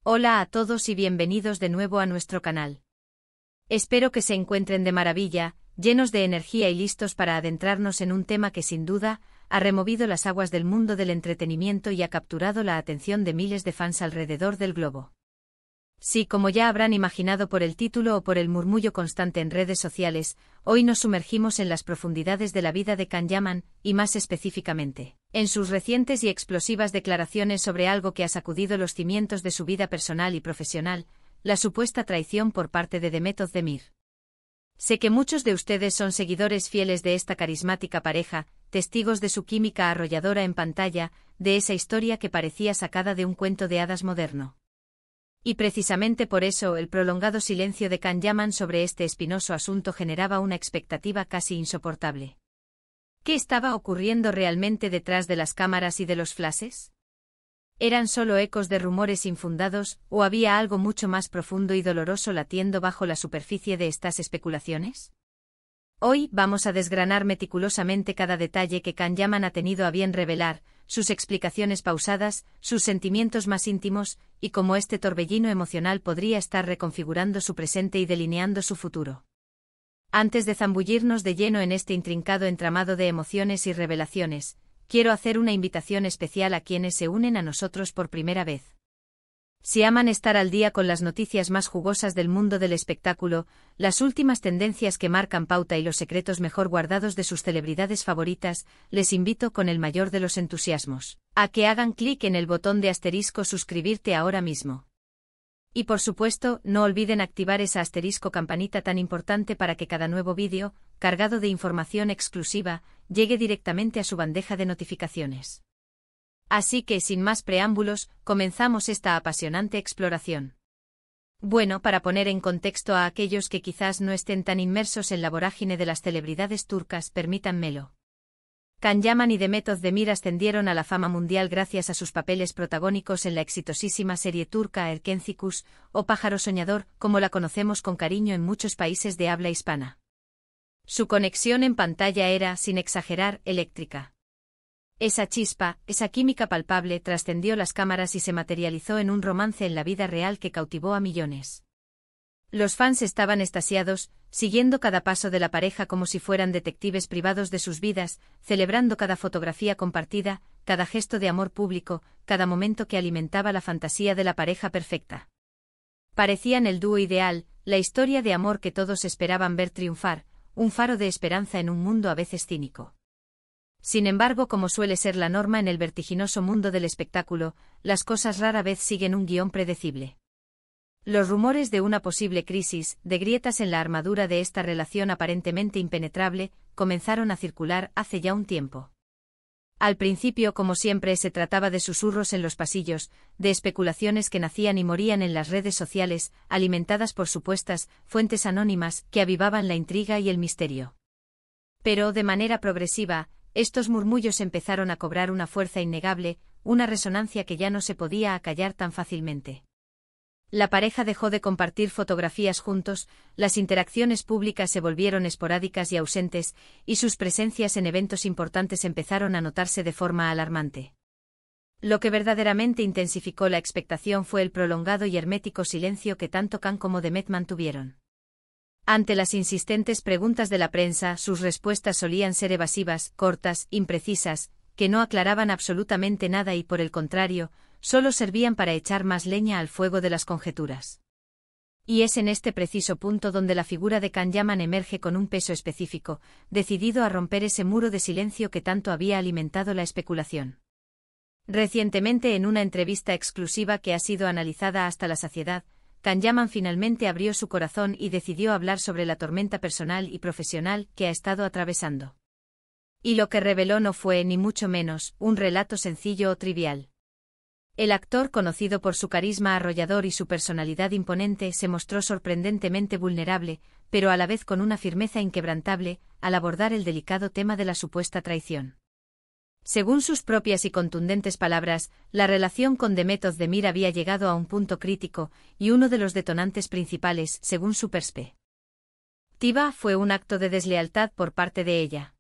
Hola a todos y bienvenidos de nuevo a nuestro canal. Espero que se encuentren de maravilla, llenos de energía y listos para adentrarnos en un tema que sin duda ha removido las aguas del mundo del entretenimiento y ha capturado la atención de miles de fans alrededor del globo. Sí, como ya habrán imaginado por el título o por el murmullo constante en redes sociales, hoy nos sumergimos en las profundidades de la vida de Can Yaman, y más específicamente, en sus recientes y explosivas declaraciones sobre algo que ha sacudido los cimientos de su vida personal y profesional, la supuesta traición por parte de Demet Özdemir. Sé que muchos de ustedes son seguidores fieles de esta carismática pareja, testigos de su química arrolladora en pantalla, de esa historia que parecía sacada de un cuento de hadas moderno. Y precisamente por eso el prolongado silencio de Can Yaman sobre este espinoso asunto generaba una expectativa casi insoportable. ¿Qué estaba ocurriendo realmente detrás de las cámaras y de los flashes? ¿Eran solo ecos de rumores infundados, o había algo mucho más profundo y doloroso latiendo bajo la superficie de estas especulaciones? Hoy vamos a desgranar meticulosamente cada detalle que Can Yaman ha tenido a bien revelar, sus explicaciones pausadas, sus sentimientos más íntimos, y cómo este torbellino emocional podría estar reconfigurando su presente y delineando su futuro. Antes de zambullirnos de lleno en este intrincado entramado de emociones y revelaciones, quiero hacer una invitación especial a quienes se unen a nosotros por primera vez. Si aman estar al día con las noticias más jugosas del mundo del espectáculo, las últimas tendencias que marcan pauta y los secretos mejor guardados de sus celebridades favoritas, les invito con el mayor de los entusiasmos a que hagan clic en el botón de asterisco suscribirte ahora mismo. Y por supuesto, no olviden activar esa asterisco campanita tan importante para que cada nuevo vídeo, cargado de información exclusiva, llegue directamente a su bandeja de notificaciones. Así que, sin más preámbulos, comenzamos esta apasionante exploración. Bueno, para poner en contexto a aquellos que quizás no estén tan inmersos en la vorágine de las celebridades turcas, permítanmelo. Can Yaman y Demet Özdemir ascendieron a la fama mundial gracias a sus papeles protagónicos en la exitosísima serie turca Erkenci Kuş, o Pájaro Soñador, como la conocemos con cariño en muchos países de habla hispana. Su conexión en pantalla era, sin exagerar, eléctrica. Esa chispa, esa química palpable trascendió las cámaras y se materializó en un romance en la vida real que cautivó a millones. Los fans estaban extasiados, siguiendo cada paso de la pareja como si fueran detectives privados de sus vidas, celebrando cada fotografía compartida, cada gesto de amor público, cada momento que alimentaba la fantasía de la pareja perfecta. Parecían el dúo ideal, la historia de amor que todos esperaban ver triunfar, un faro de esperanza en un mundo a veces cínico. Sin embargo, como suele ser la norma en el vertiginoso mundo del espectáculo, las cosas rara vez siguen un guión predecible. Los rumores de una posible crisis, de grietas en la armadura de esta relación aparentemente impenetrable, comenzaron a circular hace ya un tiempo. Al principio, como siempre, se trataba de susurros en los pasillos, de especulaciones que nacían y morían en las redes sociales, alimentadas por supuestas fuentes anónimas que avivaban la intriga y el misterio. Pero, de manera progresiva, estos murmullos empezaron a cobrar una fuerza innegable, una resonancia que ya no se podía acallar tan fácilmente. La pareja dejó de compartir fotografías juntos, las interacciones públicas se volvieron esporádicas y ausentes, y sus presencias en eventos importantes empezaron a notarse de forma alarmante. Lo que verdaderamente intensificó la expectación fue el prolongado y hermético silencio que tanto Can como Demet mantuvieron. Ante las insistentes preguntas de la prensa, sus respuestas solían ser evasivas, cortas, imprecisas, que no aclaraban absolutamente nada y, por el contrario, solo servían para echar más leña al fuego de las conjeturas. Y es en este preciso punto donde la figura de Can Yaman emerge con un peso específico, decidido a romper ese muro de silencio que tanto había alimentado la especulación. Recientemente, en una entrevista exclusiva que ha sido analizada hasta la saciedad, Can Yaman finalmente abrió su corazón y decidió hablar sobre la tormenta personal y profesional que ha estado atravesando. Y lo que reveló no fue, ni mucho menos, un relato sencillo o trivial. El actor, conocido por su carisma arrollador y su personalidad imponente, se mostró sorprendentemente vulnerable, pero a la vez con una firmeza inquebrantable, al abordar el delicado tema de la supuesta traición. Según sus propias y contundentes palabras, la relación con Demet Özdemir había llegado a un punto crítico, y uno de los detonantes principales, según su perspectiva, fue un acto de deslealtad por parte de ella.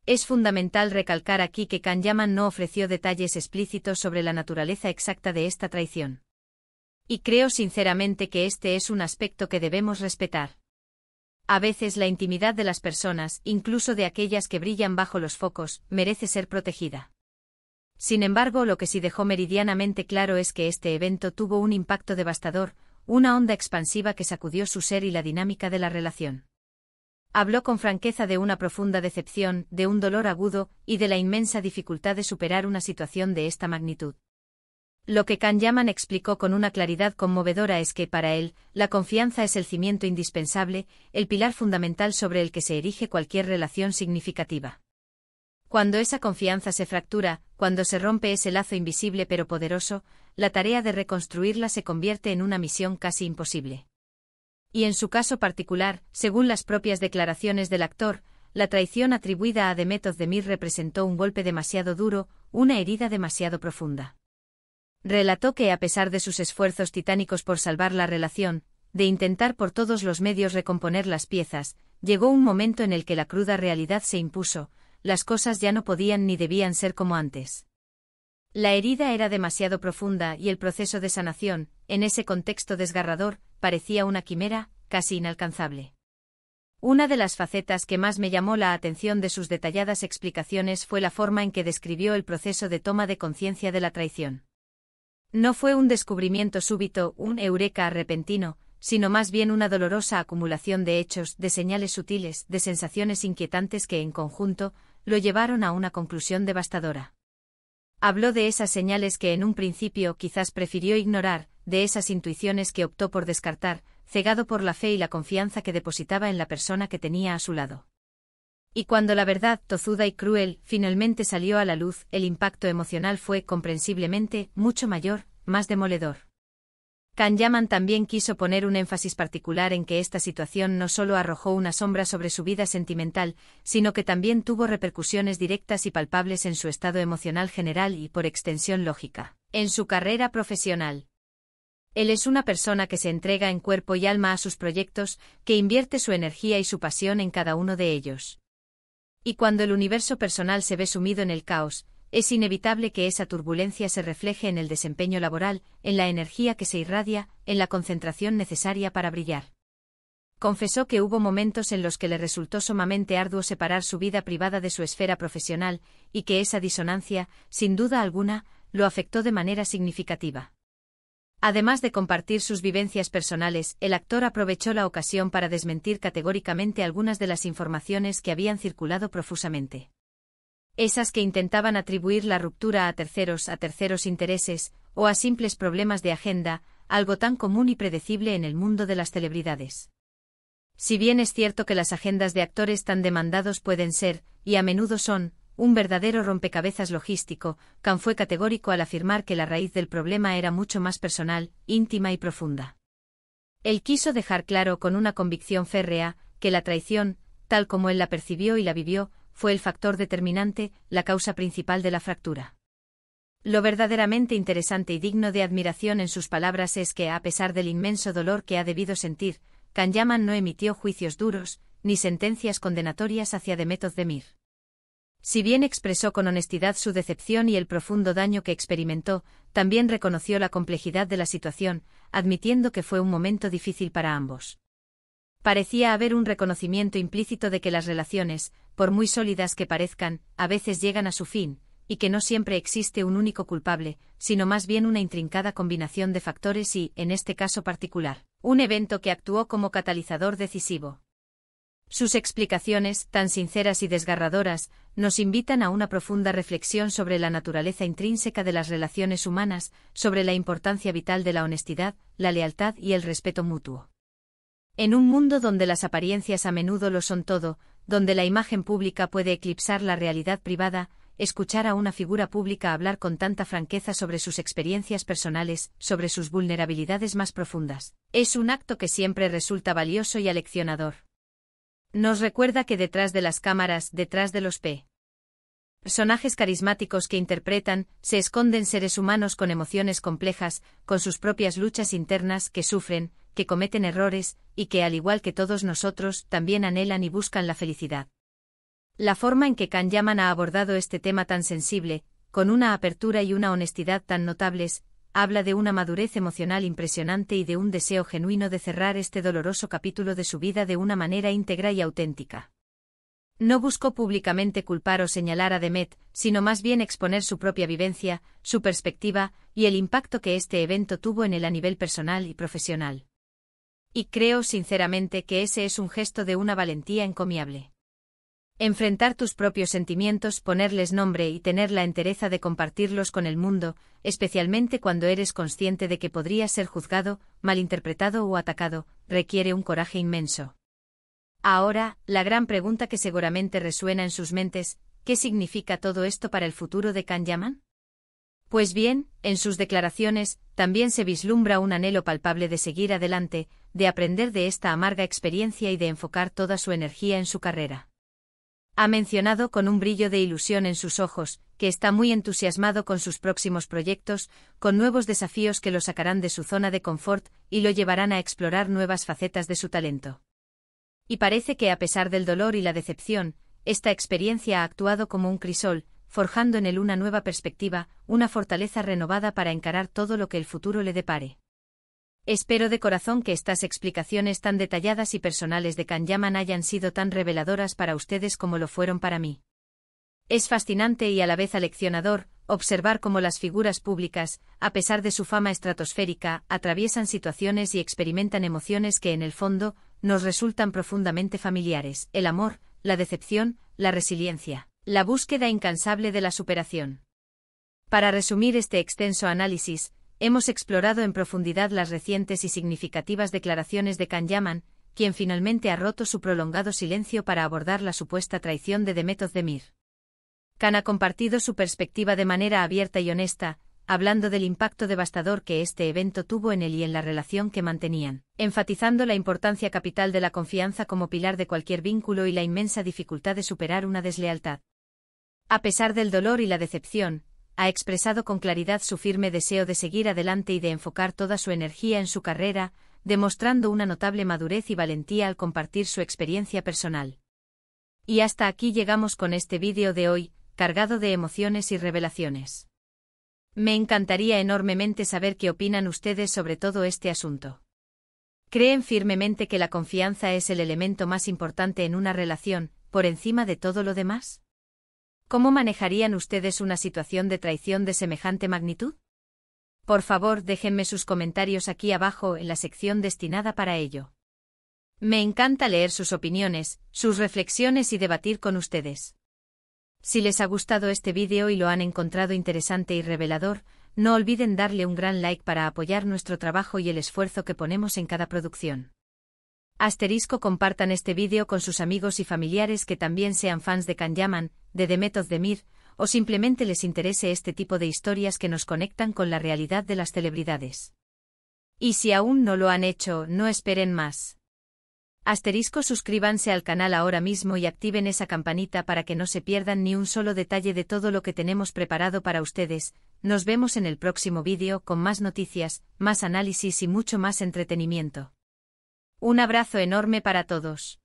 Es fundamental recalcar aquí que Can Yaman no ofreció detalles explícitos sobre la naturaleza exacta de esta traición. Y creo sinceramente que este es un aspecto que debemos respetar. A veces la intimidad de las personas, incluso de aquellas que brillan bajo los focos, merece ser protegida. Sin embargo, lo que sí dejó meridianamente claro es que este evento tuvo un impacto devastador, una onda expansiva que sacudió su ser y la dinámica de la relación. Habló con franqueza de una profunda decepción, de un dolor agudo, y de la inmensa dificultad de superar una situación de esta magnitud. Lo que Can Yaman explicó con una claridad conmovedora es que, para él, la confianza es el cimiento indispensable, el pilar fundamental sobre el que se erige cualquier relación significativa. Cuando esa confianza se fractura, cuando se rompe ese lazo invisible pero poderoso, la tarea de reconstruirla se convierte en una misión casi imposible. Y en su caso particular, según las propias declaraciones del actor, la traición atribuida a Demet Özdemir representó un golpe demasiado duro, una herida demasiado profunda. Relató que a pesar de sus esfuerzos titánicos por salvar la relación, de intentar por todos los medios recomponer las piezas, llegó un momento en el que la cruda realidad se impuso, las cosas ya no podían ni debían ser como antes. La herida era demasiado profunda y el proceso de sanación, en ese contexto desgarrador, parecía una quimera, casi inalcanzable. Una de las facetas que más me llamó la atención de sus detalladas explicaciones fue la forma en que describió el proceso de toma de conciencia de la traición. No fue un descubrimiento súbito, un eureka repentino, sino más bien una dolorosa acumulación de hechos, de señales sutiles, de sensaciones inquietantes que en conjunto lo llevaron a una conclusión devastadora. Habló de esas señales que en un principio quizás prefirió ignorar, de esas intuiciones que optó por descartar, cegado por la fe y la confianza que depositaba en la persona que tenía a su lado. Y cuando la verdad, tozuda y cruel, finalmente salió a la luz, el impacto emocional fue, comprensiblemente, mucho mayor, más demoledor. Can Yaman también quiso poner un énfasis particular en que esta situación no solo arrojó una sombra sobre su vida sentimental, sino que también tuvo repercusiones directas y palpables en su estado emocional general y, por extensión lógica, en su carrera profesional. Él es una persona que se entrega en cuerpo y alma a sus proyectos, que invierte su energía y su pasión en cada uno de ellos. Y cuando el universo personal se ve sumido en el caos, es inevitable que esa turbulencia se refleje en el desempeño laboral, en la energía que se irradia, en la concentración necesaria para brillar. Confesó que hubo momentos en los que le resultó sumamente arduo separar su vida privada de su esfera profesional, y que esa disonancia, sin duda alguna, lo afectó de manera significativa. Además de compartir sus vivencias personales, el actor aprovechó la ocasión para desmentir categóricamente algunas de las informaciones que habían circulado profusamente. Esas que intentaban atribuir la ruptura a terceros intereses, o a simples problemas de agenda, algo tan común y predecible en el mundo de las celebridades. Si bien es cierto que las agendas de actores tan demandados pueden ser, y a menudo son, un verdadero rompecabezas logístico, Can fue categórico al afirmar que la raíz del problema era mucho más personal, íntima y profunda. Él quiso dejar claro con una convicción férrea, que la traición, tal como él la percibió y la vivió, fue el factor determinante, la causa principal de la fractura. Lo verdaderamente interesante y digno de admiración en sus palabras es que, a pesar del inmenso dolor que ha debido sentir, Can Yaman no emitió juicios duros, ni sentencias condenatorias hacia Demet Özdemir. Si bien expresó con honestidad su decepción y el profundo daño que experimentó, también reconoció la complejidad de la situación, admitiendo que fue un momento difícil para ambos. Parecía haber un reconocimiento implícito de que las relaciones, por muy sólidas que parezcan, a veces llegan a su fin, y que no siempre existe un único culpable, sino más bien una intrincada combinación de factores y, en este caso particular, un evento que actuó como catalizador decisivo. Sus explicaciones, tan sinceras y desgarradoras, nos invitan a una profunda reflexión sobre la naturaleza intrínseca de las relaciones humanas, sobre la importancia vital de la honestidad, la lealtad y el respeto mutuo. En un mundo donde las apariencias a menudo lo son todo, donde la imagen pública puede eclipsar la realidad privada, escuchar a una figura pública hablar con tanta franqueza sobre sus experiencias personales, sobre sus vulnerabilidades más profundas, es un acto que siempre resulta valioso y aleccionador. Nos recuerda que detrás de las cámaras, detrás de los personajes carismáticos que interpretan, se esconden seres humanos con emociones complejas, con sus propias luchas internas, que sufren, que cometen errores, y que al igual que todos nosotros, también anhelan y buscan la felicidad. La forma en que Can Yaman ha abordado este tema tan sensible, con una apertura y una honestidad tan notables, habla de una madurez emocional impresionante y de un deseo genuino de cerrar este doloroso capítulo de su vida de una manera íntegra y auténtica. No buscó públicamente culpar o señalar a Demet, sino más bien exponer su propia vivencia, su perspectiva, y el impacto que este evento tuvo en él a nivel personal y profesional. Y creo sinceramente que ese es un gesto de una valentía encomiable. Enfrentar tus propios sentimientos, ponerles nombre y tener la entereza de compartirlos con el mundo, especialmente cuando eres consciente de que podrías ser juzgado, malinterpretado o atacado, requiere un coraje inmenso. Ahora, la gran pregunta que seguramente resuena en sus mentes, ¿qué significa todo esto para el futuro de Can Yaman? Pues bien, en sus declaraciones, también se vislumbra un anhelo palpable de seguir adelante, de aprender de esta amarga experiencia y de enfocar toda su energía en su carrera. Ha mencionado con un brillo de ilusión en sus ojos, que está muy entusiasmado con sus próximos proyectos, con nuevos desafíos que lo sacarán de su zona de confort y lo llevarán a explorar nuevas facetas de su talento. Y parece que a pesar del dolor y la decepción, esta experiencia ha actuado como un crisol, forjando en él una nueva perspectiva, una fortaleza renovada para encarar todo lo que el futuro le depare. Espero de corazón que estas explicaciones tan detalladas y personales de Can Yaman hayan sido tan reveladoras para ustedes como lo fueron para mí. Es fascinante y a la vez aleccionador observar cómo las figuras públicas, a pesar de su fama estratosférica, atraviesan situaciones y experimentan emociones que en el fondo nos resultan profundamente familiares: el amor, la decepción, la resiliencia, la búsqueda incansable de la superación. Para resumir este extenso análisis, hemos explorado en profundidad las recientes y significativas declaraciones de Can Yaman, quien finalmente ha roto su prolongado silencio para abordar la supuesta traición de Demet Özdemir. Can ha compartido su perspectiva de manera abierta y honesta, hablando del impacto devastador que este evento tuvo en él y en la relación que mantenían, enfatizando la importancia capital de la confianza como pilar de cualquier vínculo y la inmensa dificultad de superar una deslealtad. A pesar del dolor y la decepción, ha expresado con claridad su firme deseo de seguir adelante y de enfocar toda su energía en su carrera, demostrando una notable madurez y valentía al compartir su experiencia personal. Y hasta aquí llegamos con este vídeo de hoy, cargado de emociones y revelaciones. Me encantaría enormemente saber qué opinan ustedes sobre todo este asunto. ¿Creen firmemente que la confianza es el elemento más importante en una relación, por encima de todo lo demás? ¿Cómo manejarían ustedes una situación de traición de semejante magnitud? Por favor, déjenme sus comentarios aquí abajo en la sección destinada para ello. Me encanta leer sus opiniones, sus reflexiones y debatir con ustedes. Si les ha gustado este vídeo y lo han encontrado interesante y revelador, no olviden darle un gran like para apoyar nuestro trabajo y el esfuerzo que ponemos en cada producción. Compartan este vídeo con sus amigos y familiares que también sean fans de Can Yaman, de Demet Özdemir, o simplemente les interese este tipo de historias que nos conectan con la realidad de las celebridades. Y si aún no lo han hecho, no esperen más. Suscríbanse al canal ahora mismo y activen esa campanita para que no se pierdan ni un solo detalle de todo lo que tenemos preparado para ustedes. Nos vemos en el próximo vídeo con más noticias, más análisis y mucho más entretenimiento. Un abrazo enorme para todos.